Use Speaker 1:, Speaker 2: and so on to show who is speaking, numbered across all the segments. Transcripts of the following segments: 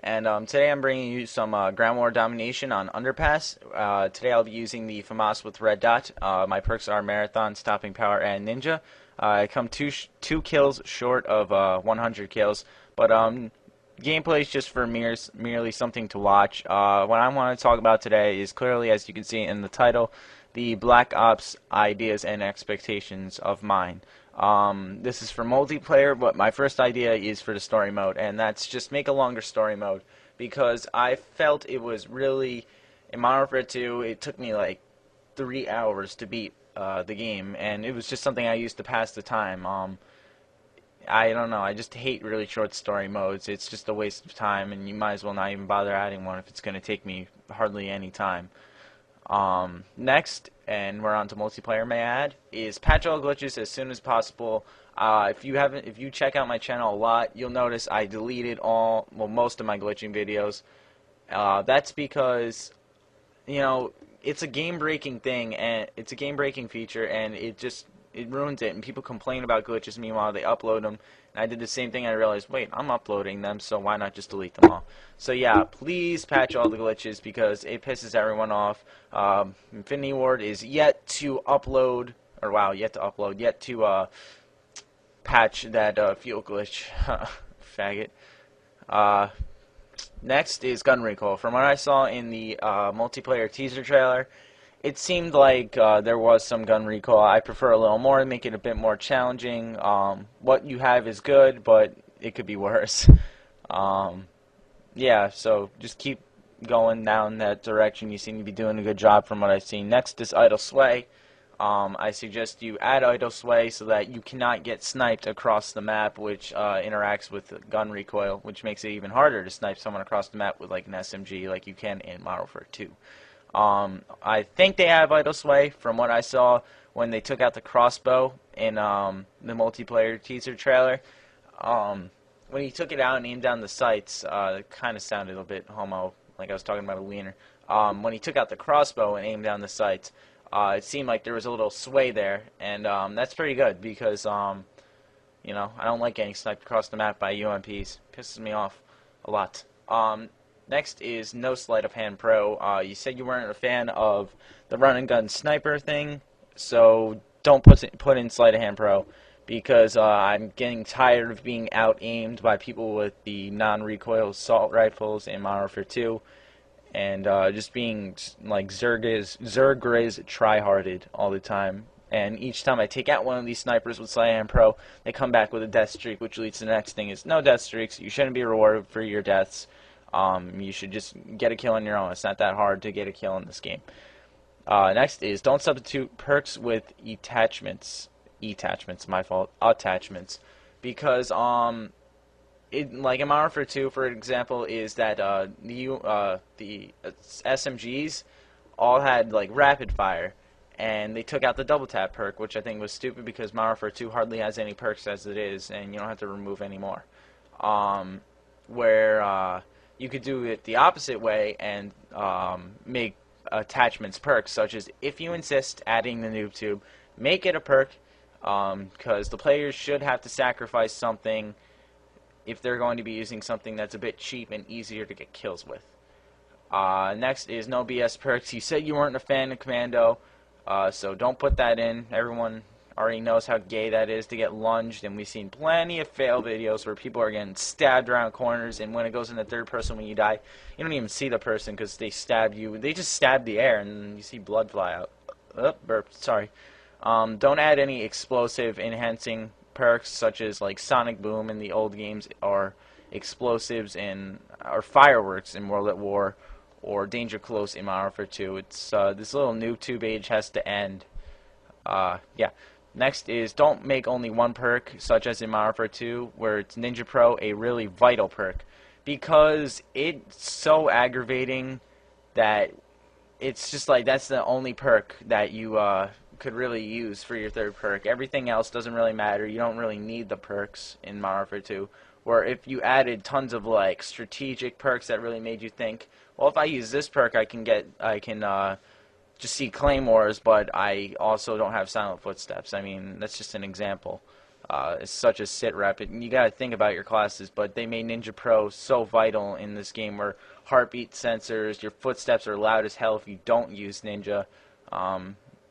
Speaker 1: and today I'm bringing you some Ground War Domination on Underpass. Today I'll be using the FAMAS with Red Dot. My perks are Marathon, Stopping Power, and Ninja. I come two kills short of 100 kills, but gameplay is just for merely something to watch. What I want to talk about today is clearly, as you can see in the title, the Black Ops ideas and expectations of mine. This is for multiplayer, but my first idea is for the story mode, and that's just make a longer story mode, because I felt it was really, in Modern Warfare 2, it took me like 3 hours to beat the game, and it was just something I used to pass the time. I don't know, I just hate really short story modes. It's just a waste of time, and you might as well not even bother adding one if it's going to take me hardly any time. Next, and we're on to multiplayer, may I add, is patch all glitches as soon as possible. If you check out my channel a lot, you'll notice I deleted most of my glitching videos. That's because, you know, it's a game-breaking thing, and it's a game-breaking feature, and it ruins it, and people complain about glitches. Meanwhile, they upload them, and I did the same thing. I realized, wait, I'm uploading them, so why not just delete them all? So yeah, please patch all the glitches, because it pisses everyone off. Infinity Ward is yet to patch that fuel glitch. Faggot. Next is gun recoil. From what I saw in the multiplayer teaser trailer, it seemed like there was some gun recoil. I prefer a little more, make it a bit more challenging. What you have is good, but it could be worse. Yeah, so just keep going down that direction. You seem to be doing a good job from what I've seen. Next is idle sway. I suggest you add idle sway so that you cannot get sniped across the map, which interacts with gun recoil, which makes it even harder to snipe someone across the map with like an SMG like you can in Modern Warfare 2. I think they have idle sway from what I saw when they took out the crossbow in the multiplayer teaser trailer. When he took it out and aimed down the sights, it kind of sounded a bit homo, like I was talking about a wiener. When he took out the crossbow and aimed down the sights, it seemed like there was a little sway there, and that's pretty good because, you know, I don't like getting sniped across the map by UMPs. Pisses me off a lot. Next is No Sleight of Hand Pro. You said you weren't a fan of the run and gun sniper thing, so don't put in Sleight of Hand Pro, because I'm getting tired of being out-aimed by people with the non-recoil assault rifles in Modern Warfare 2, and just being like Zergriz try-harded all the time. And each time I take out one of these snipers with Sleight of Hand Pro, they come back with a death streak, which leads to the next thing is no death streaks. You shouldn't be rewarded for your deaths. You should just get a kill on your own. It's not that hard to get a kill in this game. Next is don't substitute perks with attachments, my fault, attachments, because like in Modern Warfare 2, for example, is that the SMGs all had like rapid fire, and they took out the double tap perk, which I think was stupid because Modern Warfare 2 hardly has any perks as it is, and you don't have to remove any more. Where you could do it the opposite way and make attachments perks, such as, if you insist, adding the noob tube, make it a perk, because the players should have to sacrifice something if they're going to be using something that's a bit cheap and easier to get kills with. Next is no BS perks. You said you weren't a fan of Commando, so don't put that in. Everyone already knows how gay that is to get lunged, and we've seen plenty of fail videos where people are getting stabbed around corners, and when it goes in the third person when you die, you don't even see the person because they stabbed you. They just stab the air, and you see blood fly out. Burp, sorry. Don't add any explosive enhancing perks such as like Sonic Boom in the old games, or explosives or fireworks in World at War, or Danger Close in Modern Warfare 2. It's this little noob tube age has to end. Yeah. Next is don't make only one perk, such as in Modern Warfare 2, where it's Ninja Pro, a really vital perk, because it's so aggravating that it's just like that's the only perk that you could really use for your third perk. Everything else doesn't really matter. You don't really need the perks in Modern Warfare 2. Where if you added tons of like strategic perks that really made you think, well, if I use this perk, I can just see claymores, but I also don't have silent footsteps. I mean, that's just an example. such a sit rep. And you got to think about your classes, but they made Ninja Pro so vital in this game where heartbeat sensors, your footsteps are loud as hell if you don't use Ninja.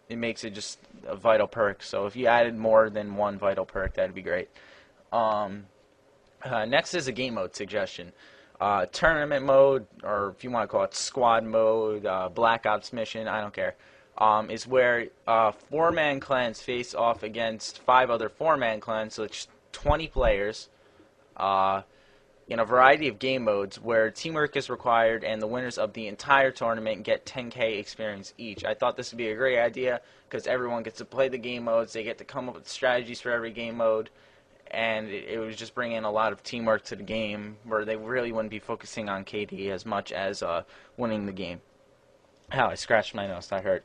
Speaker 1: It makes it just a vital perk. So if you added more than one vital perk, that'd be great. Next is a game mode suggestion. Tournament mode, or if you want to call it squad mode, Black Ops mission, I don't care, is where 4-man clans face off against 5 other 4-man clans, so it's 20 players, in a variety of game modes where teamwork is required and the winners of the entire tournament get 10k experience each. I thought this would be a great idea because everyone gets to play the game modes, they get to come up with strategies for every game mode, and it would just bring in a lot of teamwork to the game where they really wouldn't be focusing on KD as much as winning the game. Ow, I scratched my nose, that hurt.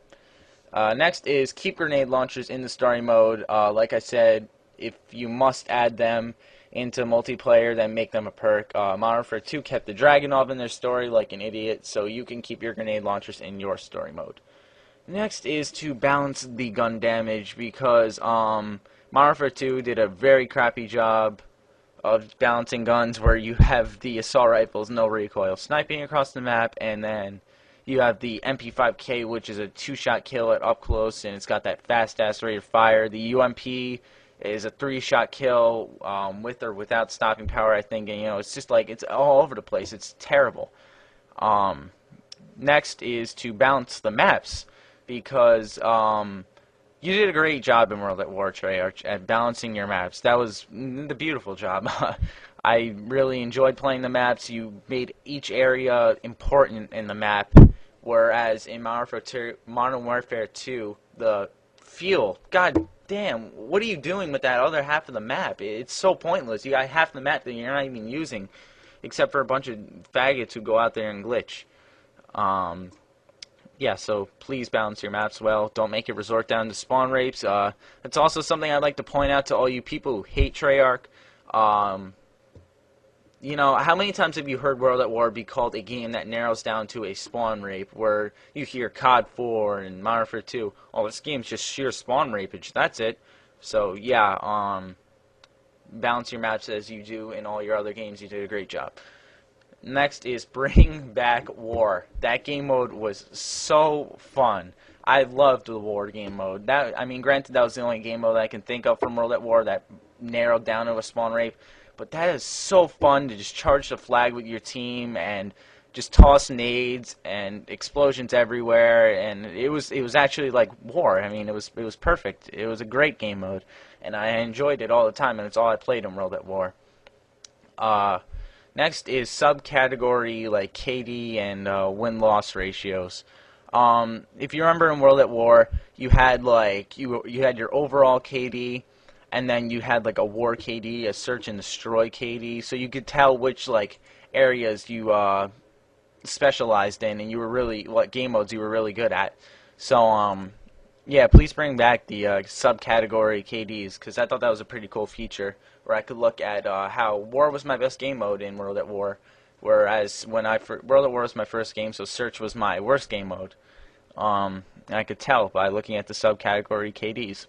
Speaker 1: Next is keep grenade launchers in the story mode. Like I said, if you must add them into multiplayer, then make them a perk. Modern Warfare 2 kept the Dragunov in their story like an idiot, so you can keep your grenade launchers in your story mode. Next is to balance the gun damage because Modern Warfare 2 did a very crappy job of balancing guns where you have the assault rifles, no recoil, sniping across the map, and then you have the MP5K, which is a 2-shot kill at up close, and it's got that fast-ass rate of fire. The UMP is a 3-shot kill with or without stopping power, I think, and it's just like it's all over the place. It's terrible. Next is to balance the maps because you did a great job in World at War, Treyarch, at balancing your maps. That was the beautiful job. I really enjoyed playing the maps. You made each area important in the map, whereas in Modern Warfare 2, the fuel, god damn, what are you doing with that other half of the map? It's so pointless. You got half the map that you're not even using, except for a bunch of faggots who go out there and glitch. Yeah, so please balance your maps well. Don't make it resort down to spawn rapes. That's also something I'd like to point out to all you people who hate Treyarch. You know, how many times have you heard World at War be called a game that narrows down to a spawn rape, where you hear COD 4 and Modern Warfare 2, oh, this game's just sheer spawn rapage, that's it. So, yeah, balance your maps as you do in all your other games. You did a great job. Next is bring back War. That game mode was so fun. I loved the War game mode. I mean, granted, that was the only game mode I can think of from World at War that narrowed down to a spawn rape. But that is so fun to just charge the flag with your team and just toss nades and explosions everywhere. And it was actually like War. I mean, it was perfect. It was a great game mode, and I enjoyed it all the time. And it's all I played in World at War. Next is subcategory like KD and win-loss ratios. If you remember in World at War, you had like you had your overall KD, and then you had like a war KD, a search and destroy KD, so you could tell which like areas you specialized in, and you were really what game modes you were really good at. So yeah, please bring back the subcategory KDs because I thought that was a pretty cool feature where I could look at how War was my best game mode in World at War, whereas when World at War was my first game, so Search was my worst game mode. And I could tell by looking at the subcategory KDs.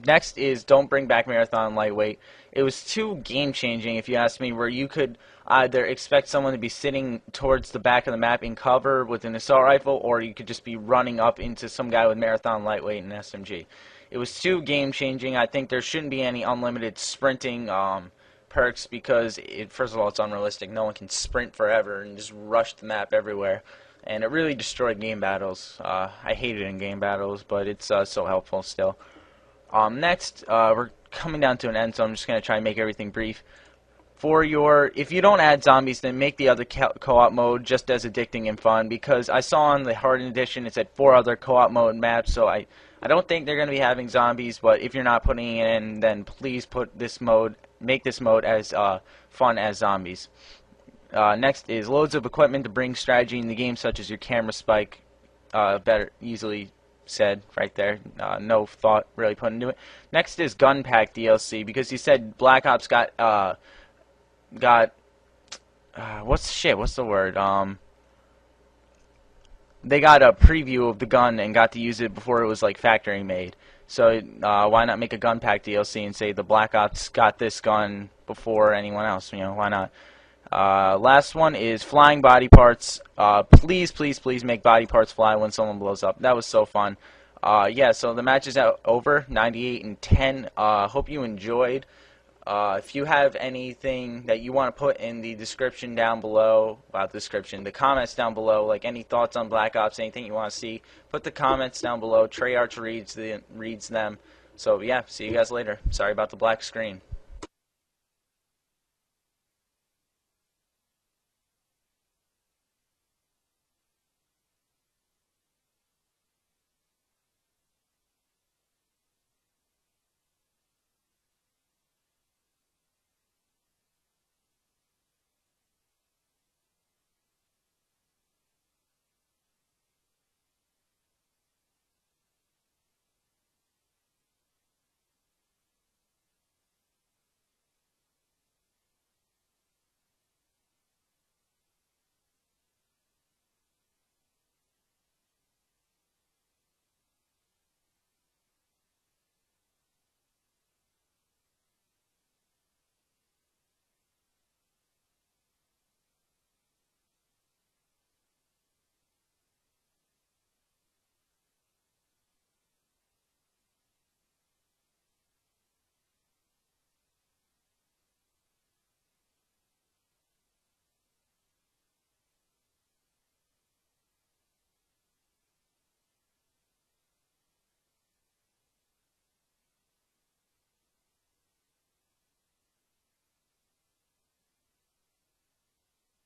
Speaker 1: Next is don't bring back Marathon Lightweight. It was too game-changing, if you ask me, where you could either expect someone to be sitting towards the back of the map in cover with an assault rifle, or you could just be running up into some guy with Marathon Lightweight and SMG. It was too game-changing. I think there shouldn't be any unlimited sprinting perks because, first of all, it's unrealistic. No one can sprint forever and just rush the map everywhere. And it really destroyed game battles. I hate it in game battles, but it's so helpful still. Next, we're coming down to an end, so I'm just going to try and make everything brief. If you don't add zombies, then make the other co-op mode just as addicting and fun, because I saw on the Hardened Edition it said 4 other co-op mode maps, so I don't think they're going to be having zombies, but if you're not putting it in, then please make this mode as fun as zombies. Next is loads of equipment to bring strategy in the game, such as your camera spike. Easily said right there. No thought really put into it. Next is Gun Pack DLC, because you said Black Ops got what's the word? They got a preview of the gun and got to use it before it was like factory made. So why not make a gun pack DLC and say the Black Ops got this gun before anyone else? You know, why not? Last one is flying body parts. Please, please, please make body parts fly when someone blows up. That was so fun. Yeah, so the match is over, 98-10. Hope you enjoyed. If you have anything that you want to put in the description down below, the comments down below, like any thoughts on Black Ops, anything you want to see, put the comments down below. Treyarch reads them. So yeah, see you guys later. Sorry about the black screen.